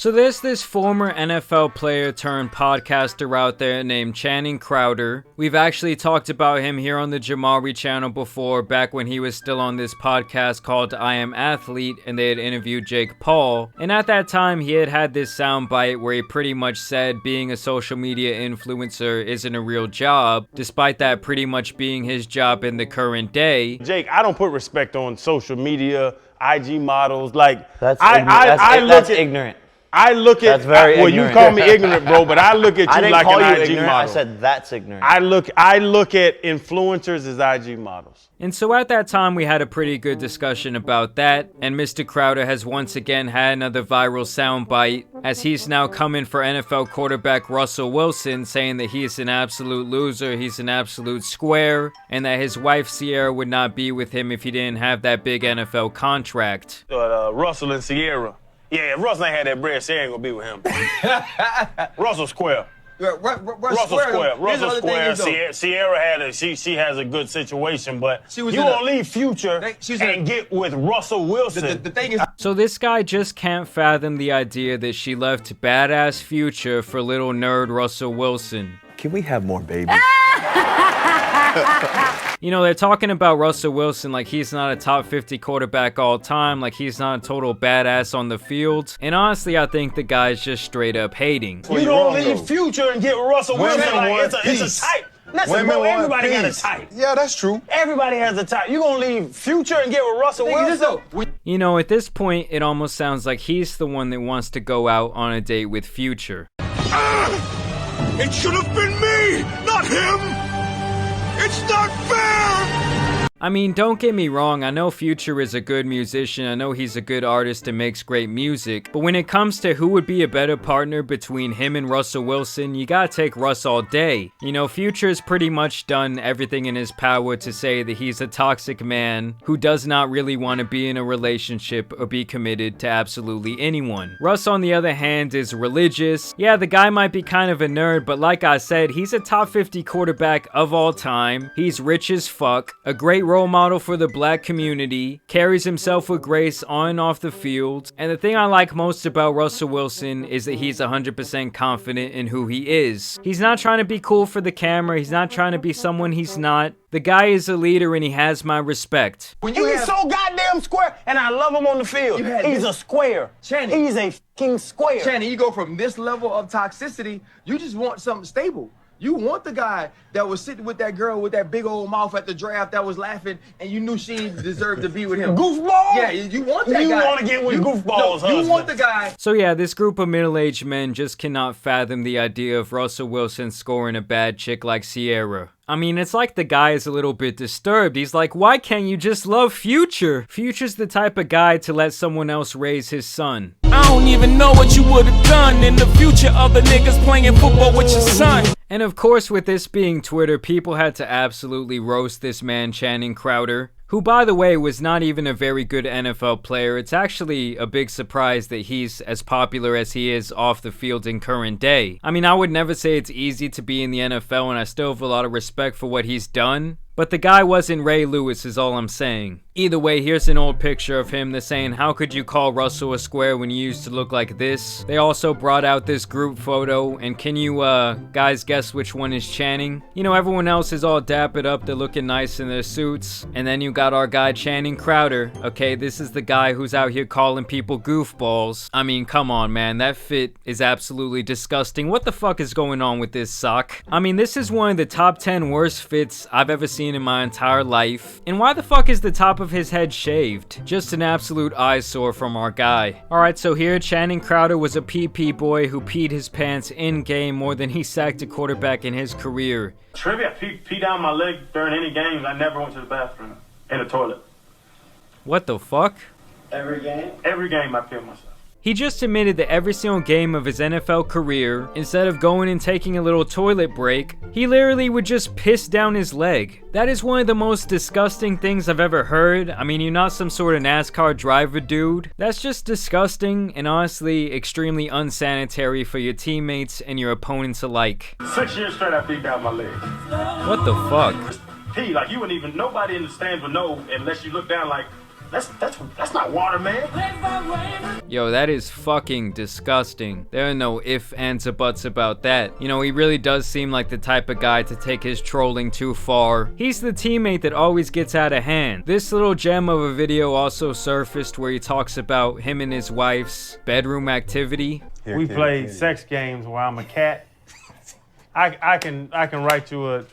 So there's this former NFL player turned podcaster out there named Channing Crowder. We've actually talked about him here on the JAMARI channel before, back when he was still on this podcast called I Am Athlete, and they had interviewed Jake Paul. And at that time, he had this soundbite where he pretty much said being a social media influencer isn't a real job, despite that pretty much being his job in the current day. Jake, I don't put respect on social media, IG models. Like, that's ignorant. I look at, that's very well, ignorant. you call me ignorant, bro, but I look at you like an IG ignorant. model. I said that's ignorant. I look at influencers as IG models. And so at that time, we had a pretty good discussion about that, and Mr. Crowder has once again had another viral soundbite, as he's now coming for NFL quarterback Russell Wilson, saying that he's an absolute loser, he's an absolute square, and that his wife Sierra would not be with him if he didn't have that big NFL contract. Russell and Sierra. Yeah, if Russell ain't had that bread, Sierra ain't gonna be with him. Russell square. Russell square. Sierra she has a good situation, but you gonna leave Future and get with Russell Wilson. The thing is, so this guy just can't fathom the idea that she left badass Future for little nerd Russell Wilson. Can we have more babies? You know, they're talking about Russell Wilson like he's not a top 50 quarterback all time, like he's not a total badass on the field. And honestly, I think the guy's just straight up hating. You don't leave Future and get Russell Wilson like it's a type. Listen, bro, everybody got a type. Yeah, that's true. Everybody has a type. You gonna leave Future and get with Russell Wilson? You know, at this point, it almost sounds like he's the one that wants to go out on a date with Future. It should have been me, not him! It's not fair! I mean, don't get me wrong, I know Future is a good musician, I know he's a good artist and makes great music, but when it comes to who would be a better partner between him and Russell Wilson, you gotta take Russ all day. You know, Future's pretty much done everything in his power to say that he's a toxic man who does not really want to be in a relationship or be committed to absolutely anyone. Russ, on the other hand, is religious. Yeah, the guy might be kind of a nerd, but like I said, he's a top 50 quarterback of all time. He's rich as fuck, a great role model for the black community, carries himself with grace on and off the field, and the thing I like most about Russell Wilson is that he's 100% confident in who he is. He's not trying to be cool for the camera, he's not trying to be someone he's not. The guy is a leader and he has my respect. He's so goddamn square, and I love him on the field. He's a square. Channing. He's a fucking square. Channing, you go from this level of toxicity, you just want something stable. You want the guy that was sitting with that girl with that big old mouth at the draft that was laughing and you knew she deserved to be with him. Goofball? Yeah, you want that guy. You want to get with Goofball's husband. You want the guy. So yeah, this group of middle-aged men just cannot fathom the idea of Russell Wilson scoring a bad chick like Sierra. I mean, it's like the guy is a little bit disturbed. He's like, why can't you just love Future? Future's the type of guy to let someone else raise his son. I don't even know what you would have done in the future, other niggas playing football with your son. And of course, with this being Twitter, people had to absolutely roast this man Channing Crowder, who, by the way, was not even a very good NFL player. It's actually a big surprise that he's as popular as he is off the field in current day. I mean, I would never say it's easy to be in the NFL, and I still have a lot of respect for what he's done, but the guy wasn't Ray Lewis is all I'm saying. Either way, here's an old picture of him. They're saying, how could you call Russell a square when you used to look like this? They also brought out this group photo, and can you guys guess which one is Channing? You know, everyone else is all dappered up, they're looking nice in their suits, and then you got our guy Channing Crowder. Okay, this is the guy who's out here calling people goofballs. I mean, come on, man, that fit is absolutely disgusting. What the fuck is going on with this sock? I mean, this is one of the top 10 worst fits I've ever seen in my entire life. And why the fuck is the top of his head shaved? Just an absolute eyesore from our guy. Alright, so here Channing Crowder was a PP boy who peed his pants in-game more than he sacked a quarterback in his career. Trivia, pee down my leg during any games. I never went to the bathroom in the toilet. What the fuck? Every game? Every game I peed myself. He just admitted that every single game of his NFL career, instead of going and taking a little toilet break, he literally would just piss down his leg. That is one of the most disgusting things I've ever heard. I mean, you're not some sort of NASCAR driver, dude. That's just disgusting and honestly extremely unsanitary for your teammates and your opponents alike. 6 years straight I peed down my leg. What the fuck? Pee, like you wouldn't even, nobody in the stands would know unless you look down like, That's not water, man. Yo, that is fucking disgusting. There are no ifs, ands, or buts about that. You know, he really does seem like the type of guy to take his trolling too far. He's the teammate that always gets out of hand. This little gem of a video also surfaced where he talks about him and his wife's bedroom activity. We played sex games where I'm a cat. I can write you a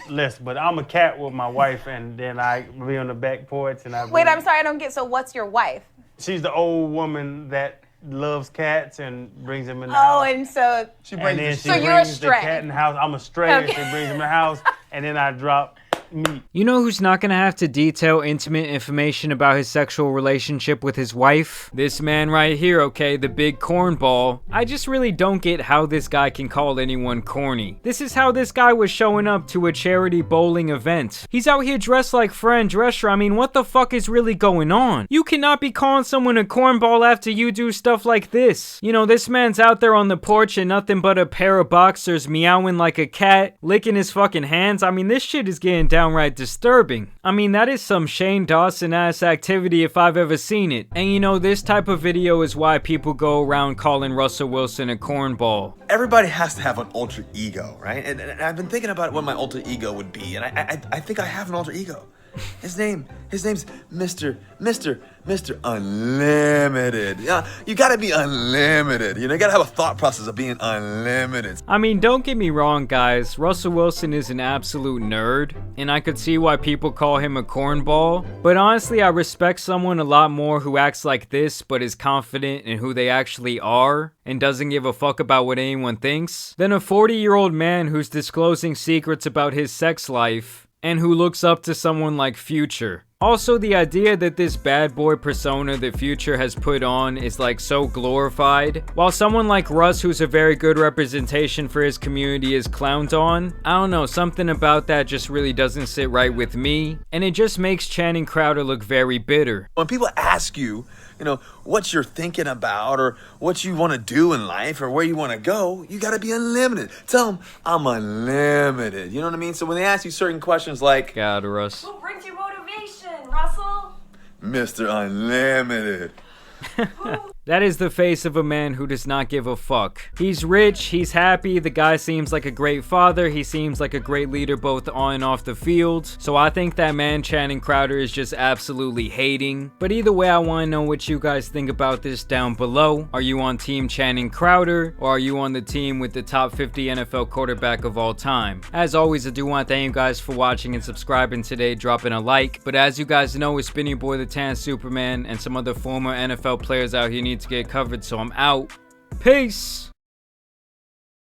list, but I'm a cat with my wife, and then I be on the back porch and I. Wait, I'm sorry, I don't get. So what's your wife? She's the old woman that loves cats and brings them in the house. Oh, and so she brings so you're a the stray. cat in the house. I'm a stray, and she brings him in the house, and then I drop meat. You know who's not gonna have to detail intimate information about his sexual relationship with his wife? This man right here, okay, the big cornball. I just really don't get how this guy can call anyone corny. This is how this guy was showing up to a charity bowling event. He's out here dressed like Fran Drescher. I mean, what the fuck is really going on? You cannot be calling someone a cornball after you do stuff like this. You know, this man's out there on the porch in nothing but a pair of boxers, meowing like a cat, licking his fucking hands. I mean, this shit is getting downright disturbing. I mean, that is some Shane Dawson ass activity if I've ever seen it. And you know, this type of video is why people go around calling Russell Wilson a cornball. Everybody has to have an alter ego, right? And I've been thinking about what my alter ego would be, and I think I have an alter ego. His name's Mr. Unlimited. Yeah, you gotta be unlimited. You know, you gotta have a thought process of being unlimited. I mean, don't get me wrong, guys. Russell Wilson is an absolute nerd, and I could see why people call him a cornball. But honestly, I respect someone a lot more who acts like this, but is confident in who they actually are, and doesn't give a fuck about what anyone thinks, than a 40-year-old man who's disclosing secrets about his sex life, and who looks up to someone like Future. Also, the idea that this bad boy persona that Future has put on is like so glorified, while someone like Russ, who's a very good representation for his community, is clowned on. I don't know, something about that just really doesn't sit right with me, and it just makes Channing Crowder look very bitter. When people ask you, you know, what you're thinking about or what you want to do in life or where you want to go, you got to be unlimited. Tell them, I'm unlimited. You know what I mean? So when they ask you certain questions like, God, Russ. Who brings you motivation, Russell? Mr. Unlimited. That is the face of a man who does not give a fuck. He's rich, he's happy, the guy seems like a great father, he seems like a great leader both on and off the field. So I think that man Channing Crowder is just absolutely hating. But either way, I want to know what you guys think about this down below. Are you on team Channing Crowder, or are you on the team with the top 50 NFL quarterback of all time? As always, I do want to thank you guys for watching and subscribing today, dropping a like. But as you guys know, it's been your boy the Tan Superman, and some other former NFL players out here need to get covered, so I'm out. Peace.